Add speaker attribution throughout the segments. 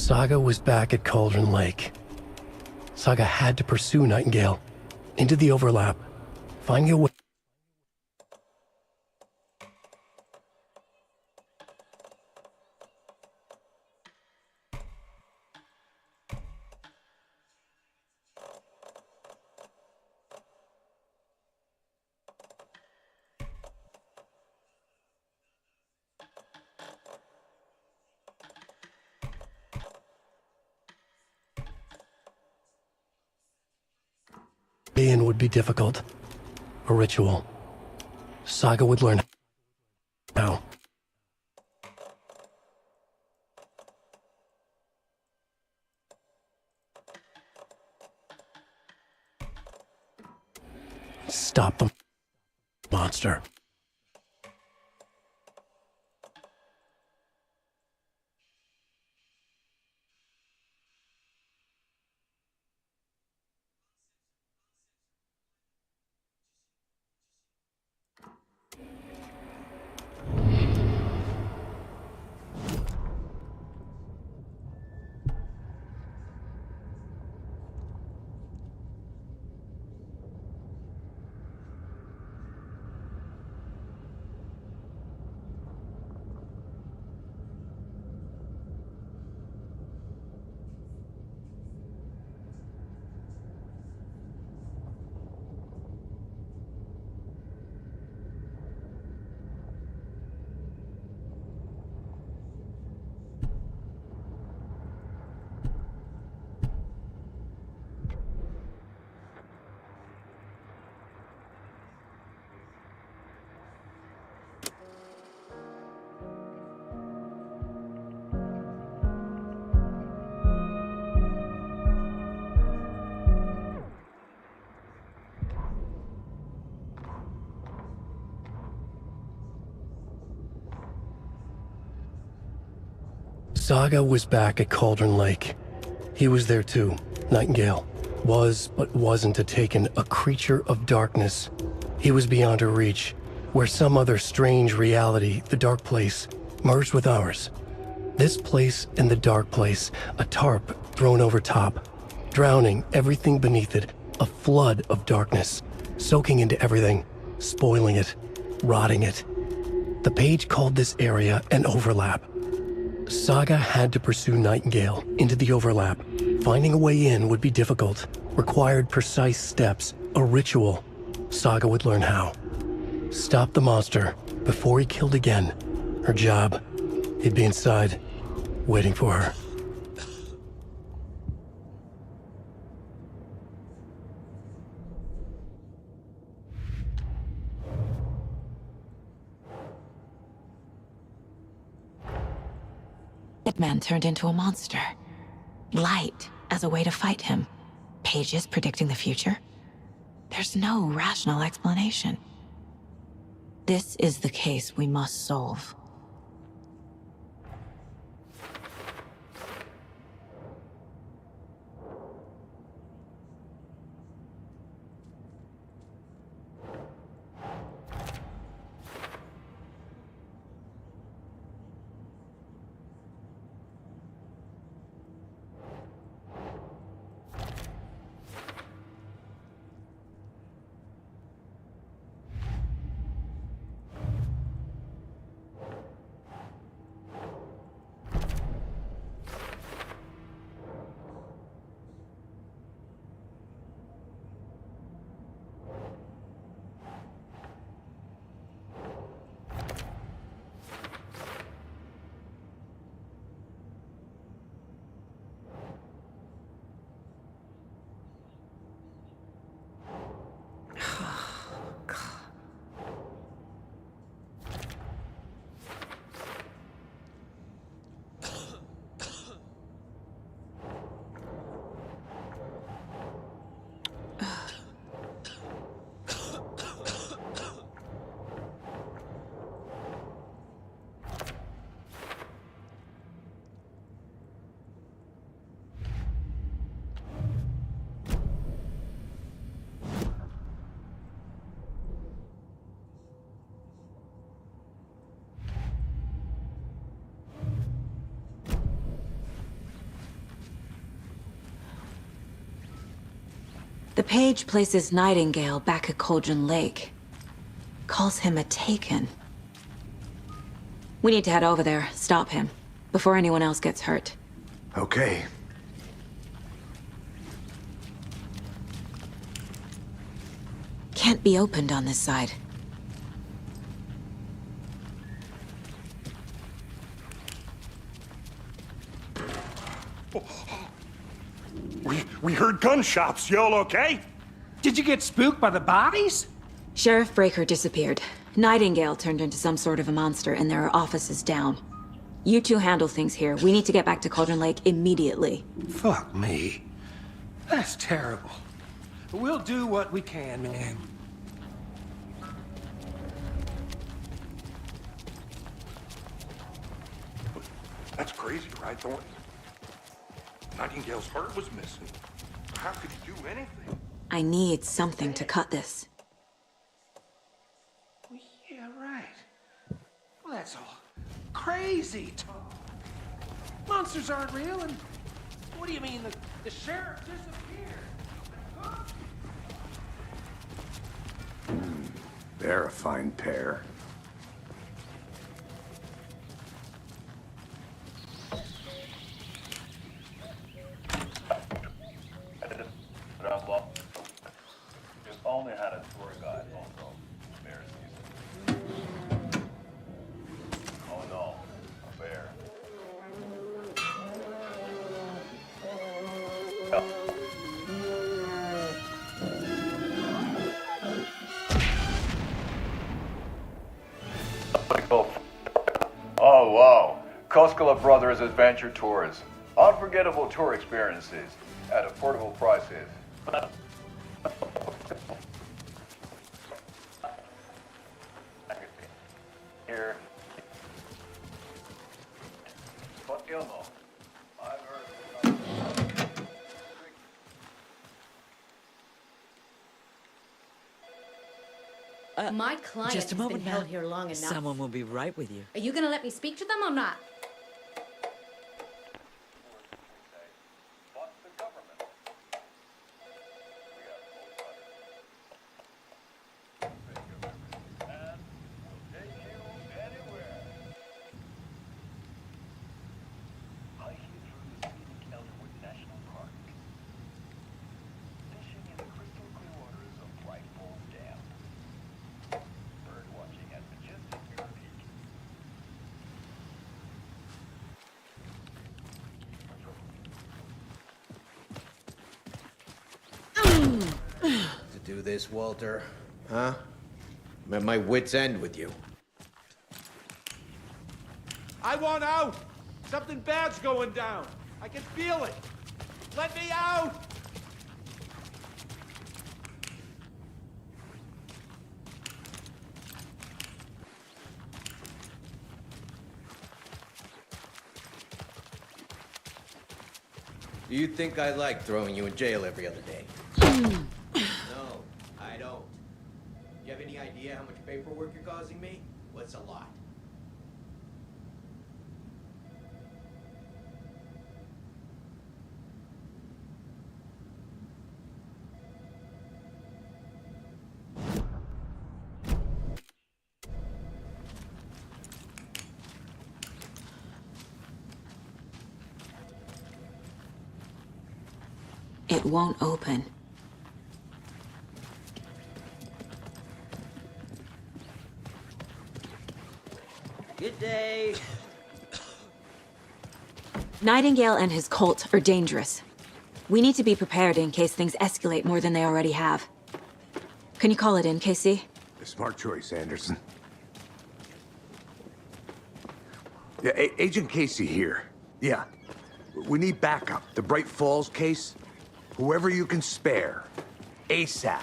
Speaker 1: Saga was back at Cauldron Lake. Saga had to pursue Nightingale into the overlap, finding a way. In would be difficult. A ritual. Saga would learn how. Stop the monster. Saga was back at Cauldron Lake. He was there too. Nightingale was, but wasn't a Taken, a creature of darkness. He was beyond her reach, where some other strange reality, the dark place, merged with ours. This place and the dark place, a tarp thrown over top, drowning everything beneath it, a flood of darkness, soaking into everything, spoiling it, rotting it. The page called this area an overlap. Saga had to pursue Nightingale into the overlap. Finding a way in would be difficult, required precise steps, a ritual. Saga would learn how. Stop the monster before he killed again. Her job. He'd be inside, waiting for her.
Speaker 2: Man turned into a monster. Light as a way to fight him. Pages predicting the future. There's no rational explanation. This is the case we must solve. The page places Nightingale back at Cauldron Lake. Calls him a Taken. We need to head over there, stop him, before anyone else gets hurt.
Speaker 3: Okay.
Speaker 2: Can't be opened on this side.
Speaker 4: We heard gunshots. You all okay?
Speaker 5: Did you get spooked by the bodies?
Speaker 2: Sheriff Breaker disappeared. Nightingale turned into some sort of a monster, and there are offices down. You two handle things here. We need to get back to Cauldron Lake immediately.
Speaker 5: Fuck me. That's terrible. We'll do what we can, man.
Speaker 4: That's crazy, right, Thornton? Nightingale's heart was missing. How could he do anything?
Speaker 2: I need something to cut this.
Speaker 5: Well, yeah, right. Well, that's all crazy talk. Monsters aren't real, and what do you mean the sheriff disappeared?
Speaker 3: They're a fine pair.
Speaker 6: Just only had a tour guide also. Bear season. Oh no, a bear. Oh wow, Koskela Brothers Adventure Tours. Unforgettable tour experiences at affordable prices. Here. But you know, I've heard.
Speaker 7: My client
Speaker 8: Just a
Speaker 7: has
Speaker 8: moment,
Speaker 7: been held
Speaker 8: ma'am.
Speaker 7: here long enough.
Speaker 8: Someone will be right with you.
Speaker 7: Are you gonna let me speak to them or not?
Speaker 6: But the government. We got full funding. And we'll take you anywhere. I hear through the scenic Elderwood National Park. Fishing in the crystal clear waters of Bright Falls Dam. Bird watching at majestic Mirror Peak.
Speaker 9: To do this, Walter? Huh? I'm at my wit's end with you.
Speaker 5: I want out! Something bad's going down. I can feel it. Let me out!
Speaker 9: Do you think I like throwing you in jail every other day? No, I don't. You have any idea how much paperwork you're causing me? What's a lot?
Speaker 2: It won't open.
Speaker 8: Good day.
Speaker 2: Nightingale and his cult are dangerous. We need to be prepared in case things escalate more than they already have. Can you call it in, Casey?
Speaker 3: Smart choice, Anderson. Yeah, Agent Casey here. Yeah. We need backup. The Bright Falls case. Whoever you can spare. ASAP.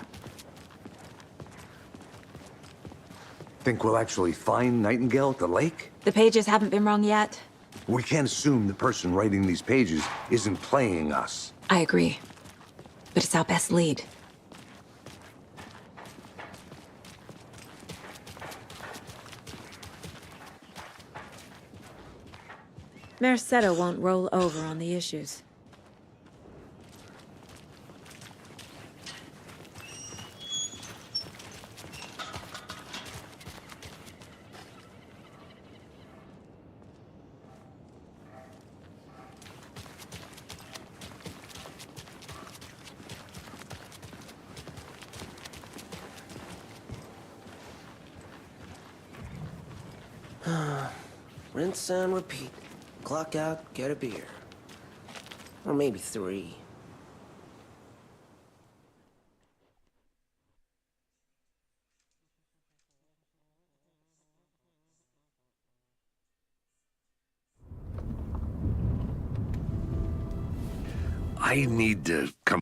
Speaker 3: Think we'll actually find Nightingale at the lake?
Speaker 2: The pages haven't been wrong yet.
Speaker 3: We can't assume the person writing these pages isn't playing us.
Speaker 2: I agree. But it's our best lead. Mercado won't roll over on the issues.
Speaker 5: Rinse and repeat. Clock out, get a beer. Or maybe 3.
Speaker 3: I need to come.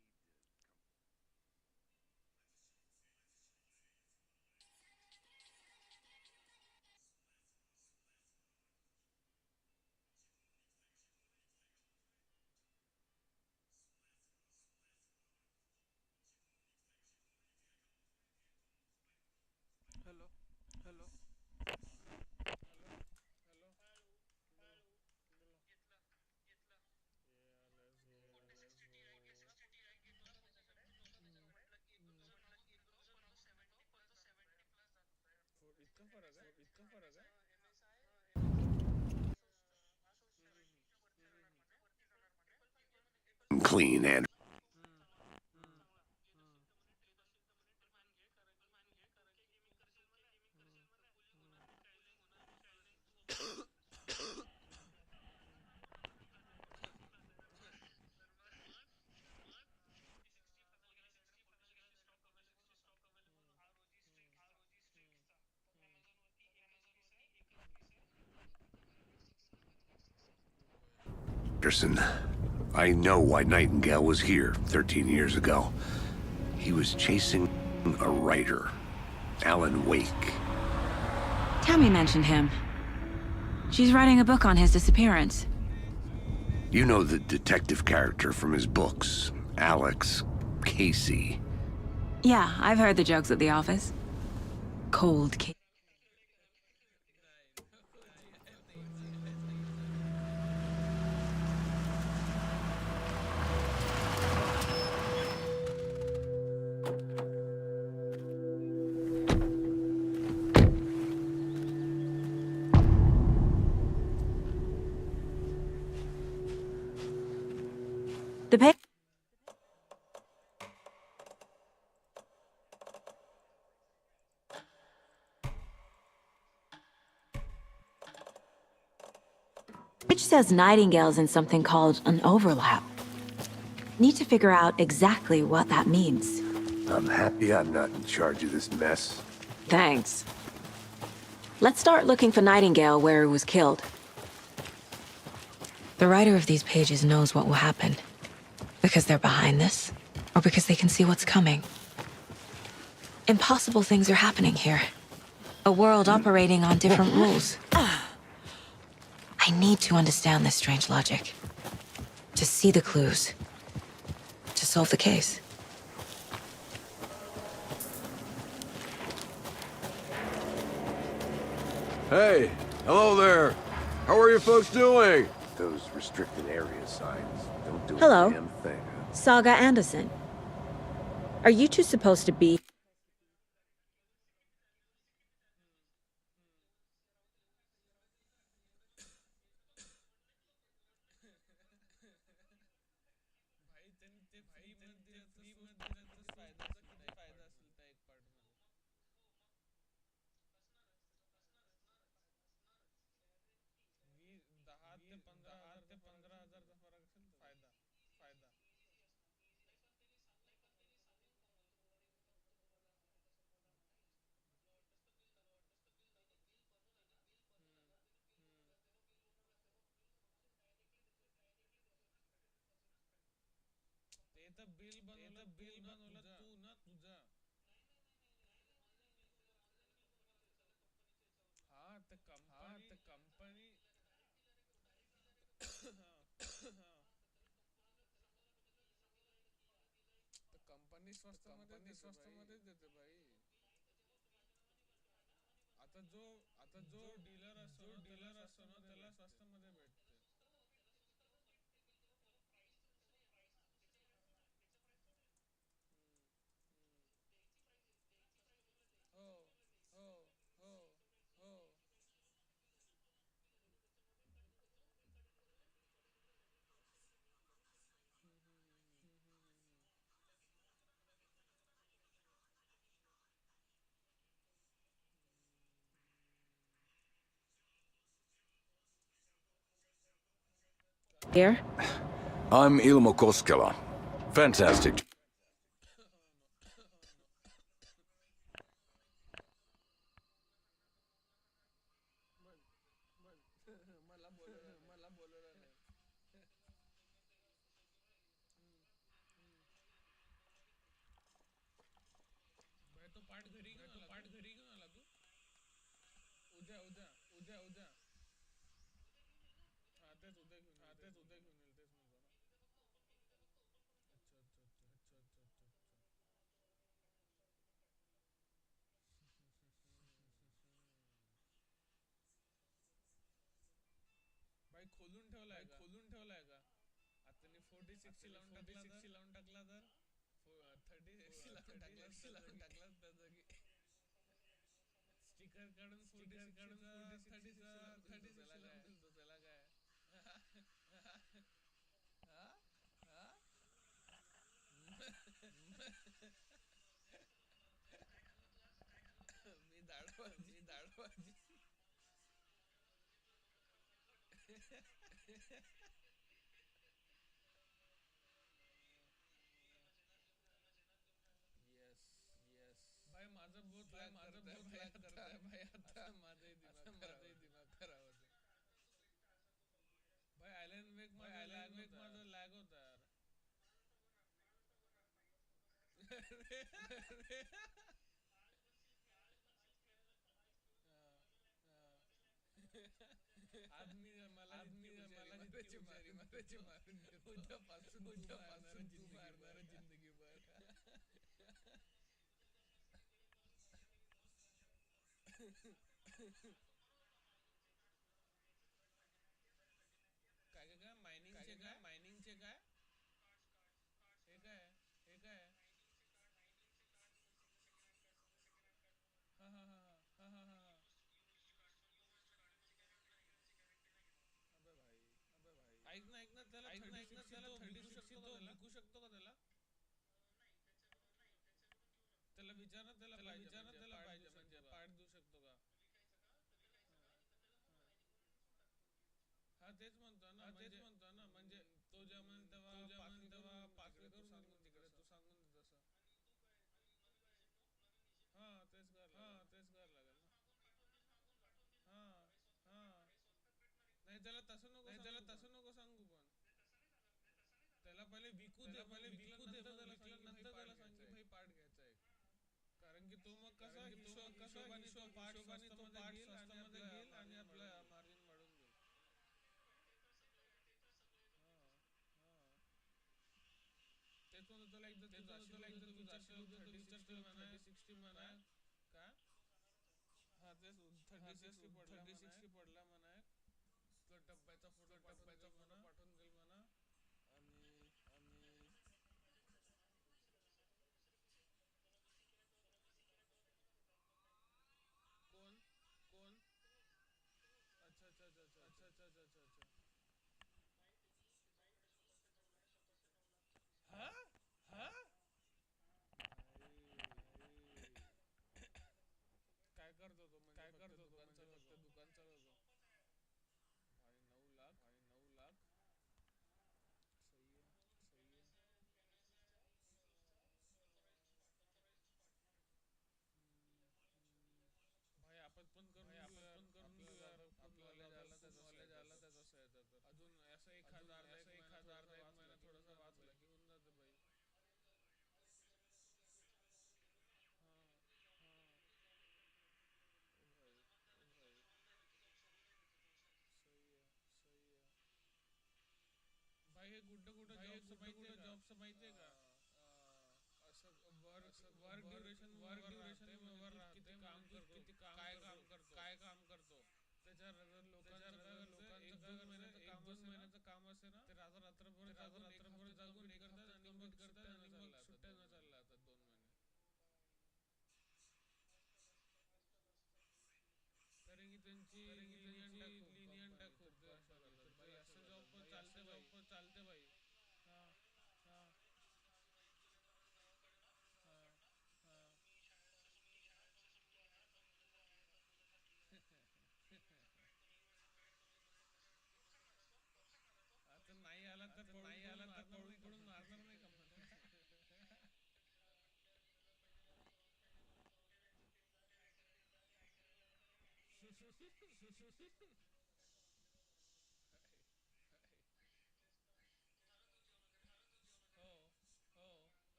Speaker 3: Clean and Anderson. I know why Nightingale was here 13 years ago. He was chasing a writer, Alan Wake.
Speaker 2: Tammy mentioned him. She's writing a book on his disappearance.
Speaker 3: You know the detective character from his books, Alex Casey.
Speaker 2: Yeah, I've heard the jokes at the office. Cold case. The pa- Which says Nightingale's in something called an overlap. Need to figure out exactly what that means.
Speaker 3: I'm happy I'm not in charge of this mess.
Speaker 2: Thanks. Let's start looking for Nightingale where he was killed. The writer of these pages knows what will happen. Because they're behind this, or because they can see what's coming. Impossible things are happening here. A world operating on different rules. I need to understand this strange logic. To see the clues. To solve the case.
Speaker 10: Hey, hello there. How are you folks doing?
Speaker 3: Those restricted area signs don't do
Speaker 2: Hello.
Speaker 3: a damn thing.
Speaker 2: Saga Anderson. Are you two supposed to be...
Speaker 7: Here?
Speaker 10: I'm Ilmo Koskela. Fantastic.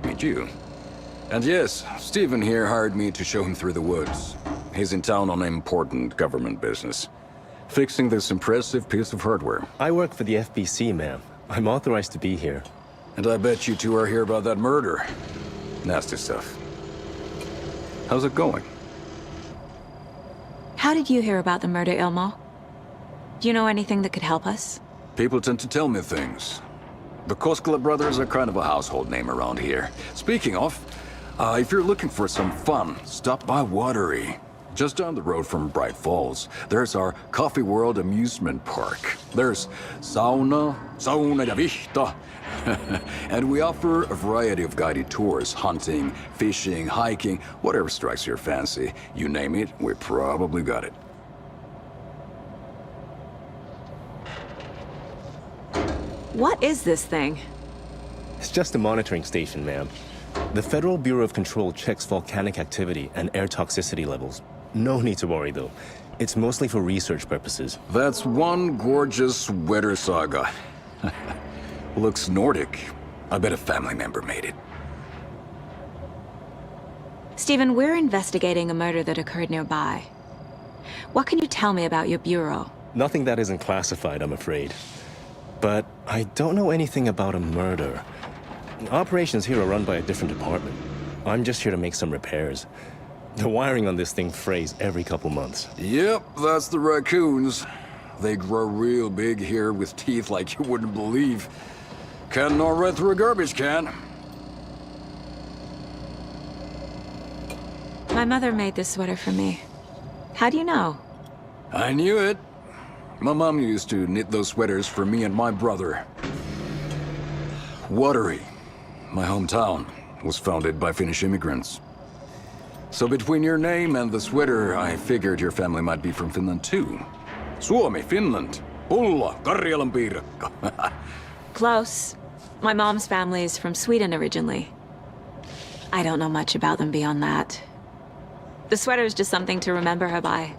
Speaker 10: Meet you. And yes, Stephen here hired me to show him through the woods. He's in town on important government business, fixing this impressive piece of hardware.
Speaker 11: I work for the FBC, ma'am. I'm authorized to be here.
Speaker 10: And I bet you two are here about that murder. Nasty stuff. How's it going?
Speaker 2: How did you hear about the murder, Ilmo? Do you know anything that could help us?
Speaker 10: People tend to tell me things. The Koskela brothers are kind of a household name around here. Speaking of, if you're looking for some fun, stop by Watery. Just down the road from Bright Falls, there's our Coffee World amusement park. There's sauna ja vihta. And we offer a variety of guided tours, hunting, fishing, hiking, whatever strikes your fancy. You name it, we probably got it.
Speaker 2: What is this thing?
Speaker 11: It's just a monitoring station, ma'am. The Federal Bureau of Control checks volcanic activity and air toxicity levels. No need to worry, though. It's mostly for research purposes.
Speaker 10: That's one gorgeous weather saga. Looks Nordic. I bet a family member made it.
Speaker 2: Stephen, we're investigating a murder that occurred nearby. What can you tell me about your bureau?
Speaker 11: Nothing that isn't classified, I'm afraid. But I don't know anything about a murder. Operations here are run by a different department. I'm just here to make some repairs. The wiring on this thing frays every couple months.
Speaker 10: Yep, that's the raccoons. They grow real big here with teeth like you wouldn't believe. Can't gnaw right through a garbage can.
Speaker 2: My mother made this sweater for me. How do you know?
Speaker 10: I knew it. My mom used to knit those sweaters for me and my brother. Watery, my hometown, was founded by Finnish immigrants. So between your name and the sweater, I figured your family might be from Finland too. Suomi, Finland. Pulla, Karjalan piirakka.
Speaker 2: Close. My mom's family is from Sweden originally. I don't know much about them beyond that. The sweater is just something to remember her by.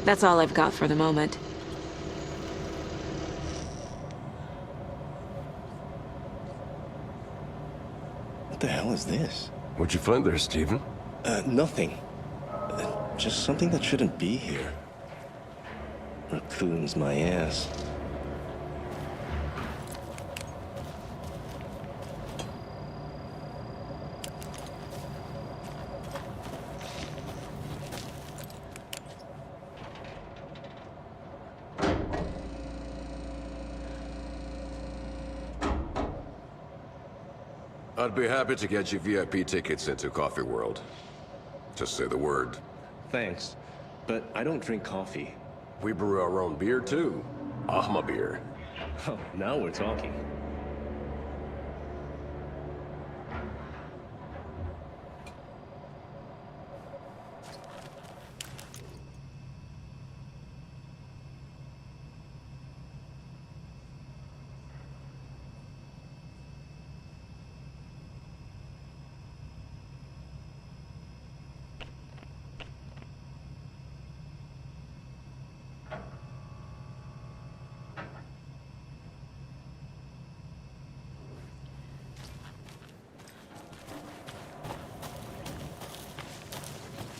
Speaker 2: That's all I've got for the moment.
Speaker 11: What the hell is this?
Speaker 10: What'd you find there, Stephen?
Speaker 11: Nothing. Just something that shouldn't be here. Raccoons, my ass.
Speaker 10: I'd be happy to get you VIP tickets into Coffee World. Just say the word.
Speaker 11: Thanks, but I don't drink coffee.
Speaker 10: We brew our own beer too. Ahma beer.
Speaker 11: Oh, now we're talking.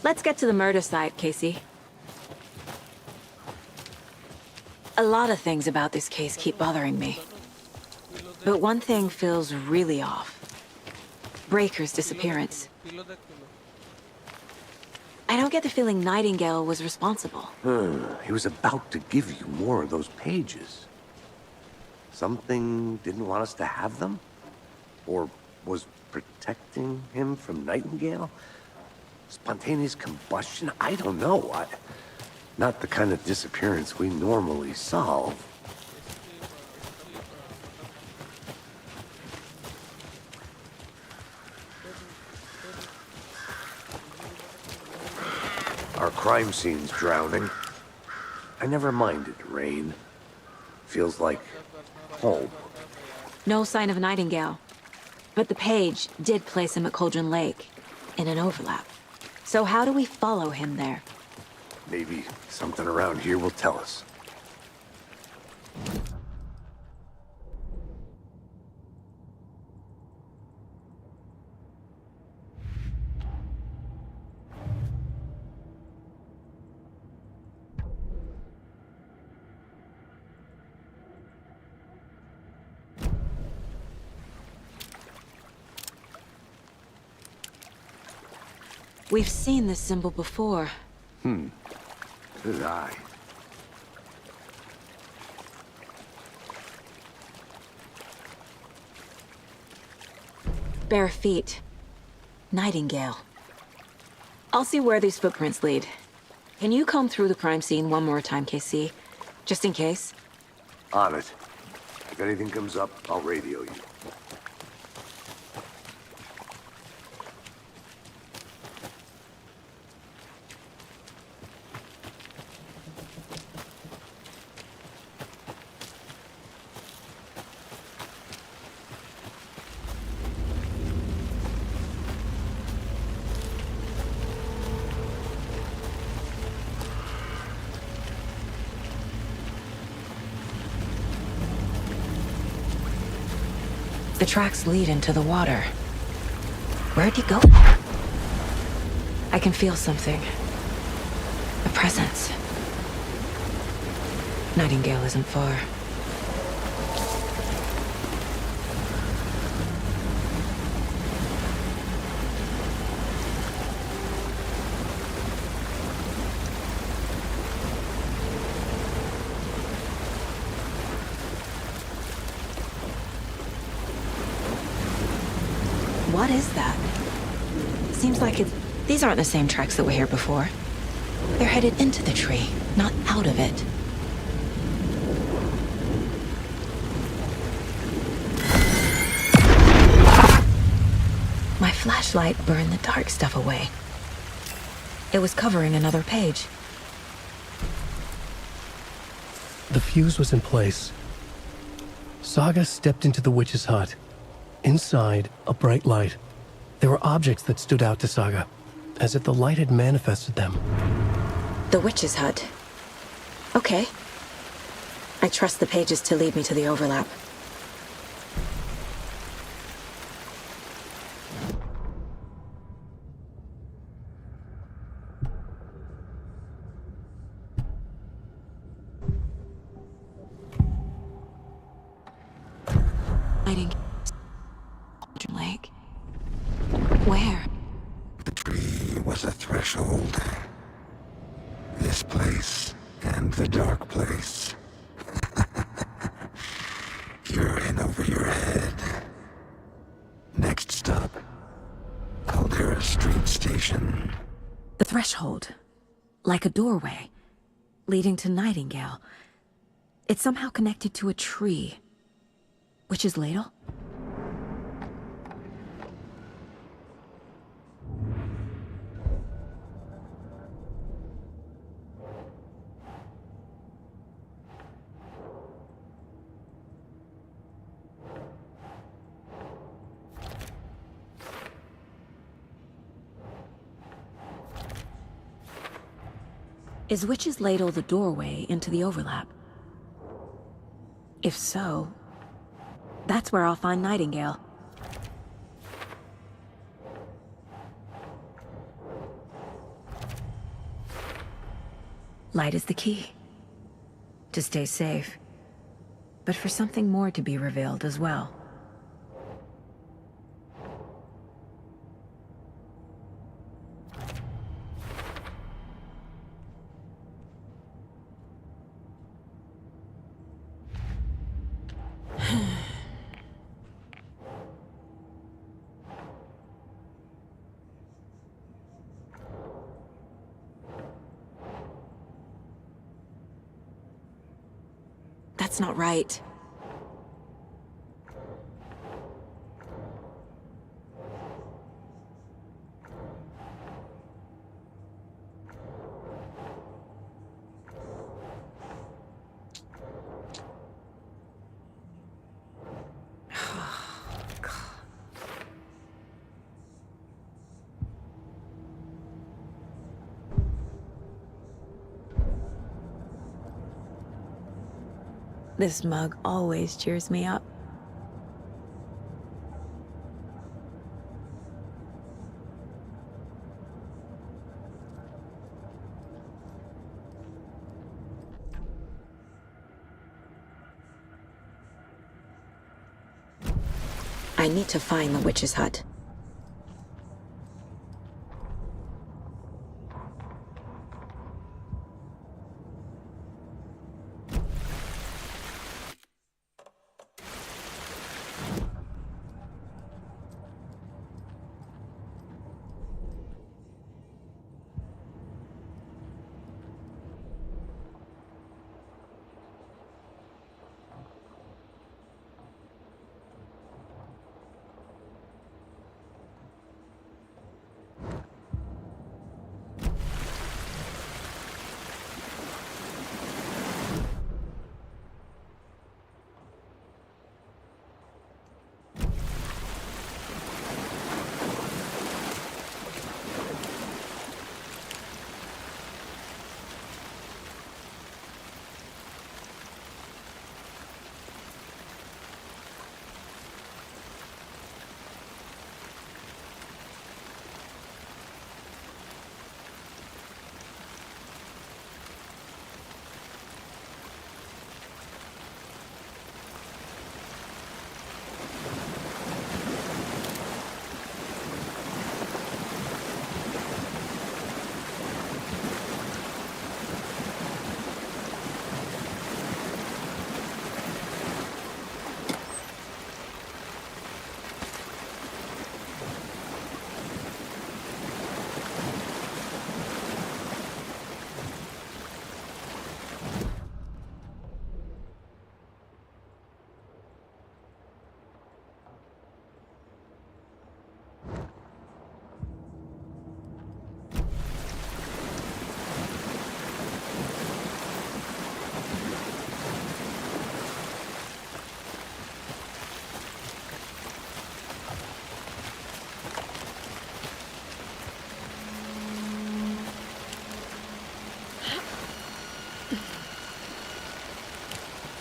Speaker 2: Let's get to the murder site, Casey. A lot of things about this case keep bothering me. But one thing feels really off. Breaker's disappearance. I don't get the feeling Nightingale was responsible.
Speaker 3: He was about to give you more of those pages. Something didn't want us to have them? Or was protecting him from Nightingale? Spontaneous combustion? I don't know. Not the kind of disappearance we normally solve. Our crime scene's drowning. I never minded rain. Feels like home.
Speaker 2: No sign of Nightingale. But the page did place him at Cauldron Lake, in an overlap. So how do we follow him there?
Speaker 3: Maybe something around here will tell us.
Speaker 2: We've seen this symbol before.
Speaker 3: Good eye.
Speaker 2: Bare feet. Nightingale. I'll see where these footprints lead. Can you comb through the crime scene one more time, KC? Just in case?
Speaker 3: On it. If anything comes up, I'll radio you.
Speaker 2: The tracks lead into the water. Where'd he go? I can feel something. A presence. Nightingale isn't far. What is that? Seems like it's... These aren't the same tracks that were here before. They're headed into the tree, not out of it. My flashlight burned the dark stuff away. It was covering another page.
Speaker 1: The fuse was in place. Saga stepped into the witch's hut. Inside, a bright light. There were objects that stood out to Saga, as if the light had manifested them.
Speaker 2: The witch's hut. Okay. I trust the pages to lead me to the overlap. Lake. Where?
Speaker 12: The tree was a threshold. This place and the dark place. You're in over your head. Next stop, Caldera Street Station.
Speaker 2: The threshold. Like a doorway. Leading to Nightingale. It's somehow connected to a tree. Witch's ladle? Is Witch's ladle the doorway into the overlap? If so, that's where I'll find Nightingale. Light is the key. To stay safe. But for something more to be revealed as well. That's not right. This mug always cheers me up. I need to find the witch's hut.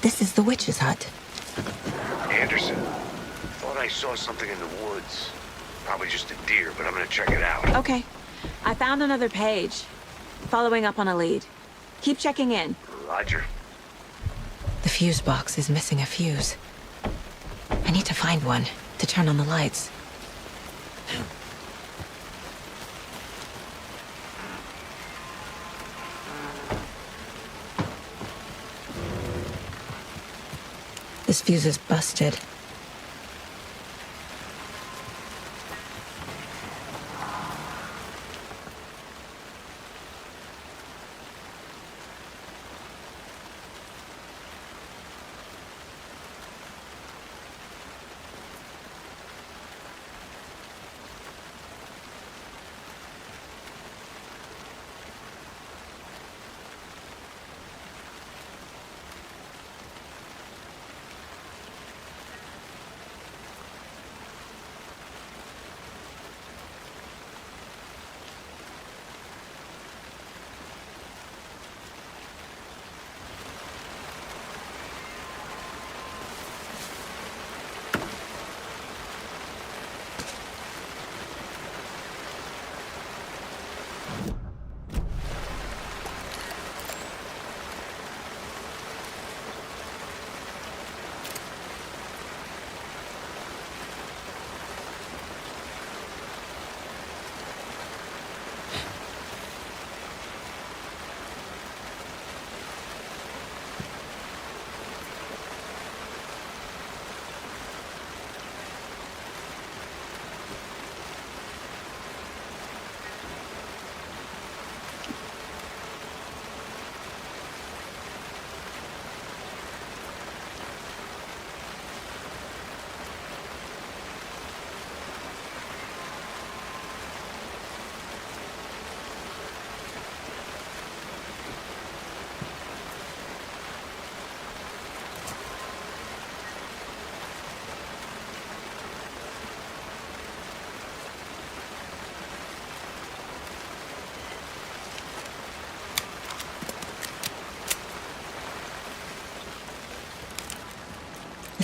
Speaker 2: This is the witch's hut.
Speaker 13: Anderson, thought I saw something in the woods. Probably just a deer, but I'm gonna check it out.
Speaker 2: Okay. I found another page. Following up on a lead. Keep checking in.
Speaker 13: Roger.
Speaker 2: The fuse box is missing a fuse. I need to find one to turn on the lights. This fuse is busted.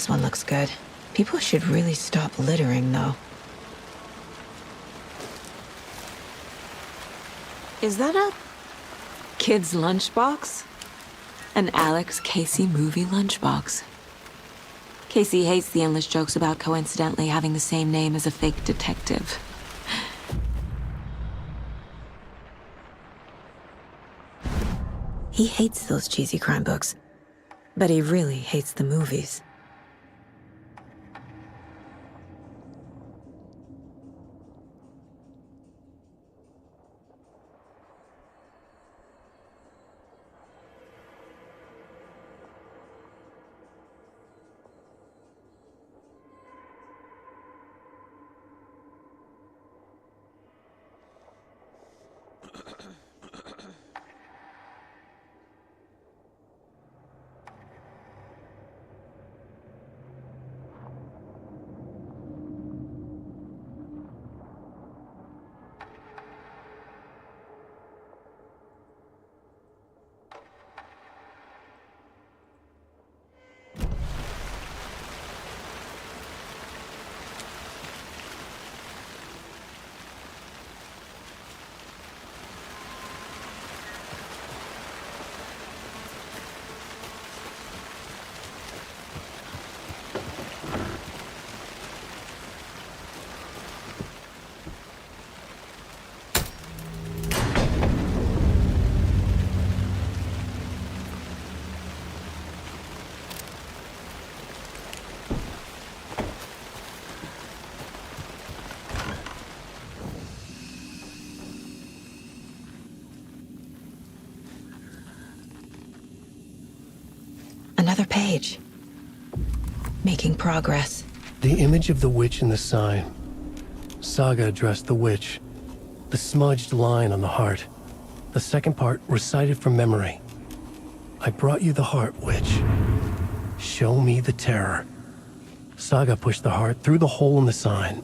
Speaker 2: This one looks good. People should really stop littering, though. Is that a kid's lunchbox? An Alex Casey movie lunchbox. Casey hates the endless jokes about coincidentally having the same name as a fake detective. He hates those cheesy crime books, but he really hates the movies. Another page. Making progress.
Speaker 1: The image of the witch in the sign. Saga addressed the witch. The smudged line on the heart. The second part recited from memory. I brought you the heart, witch. Show me the terror. Saga pushed the heart through the hole in the sign.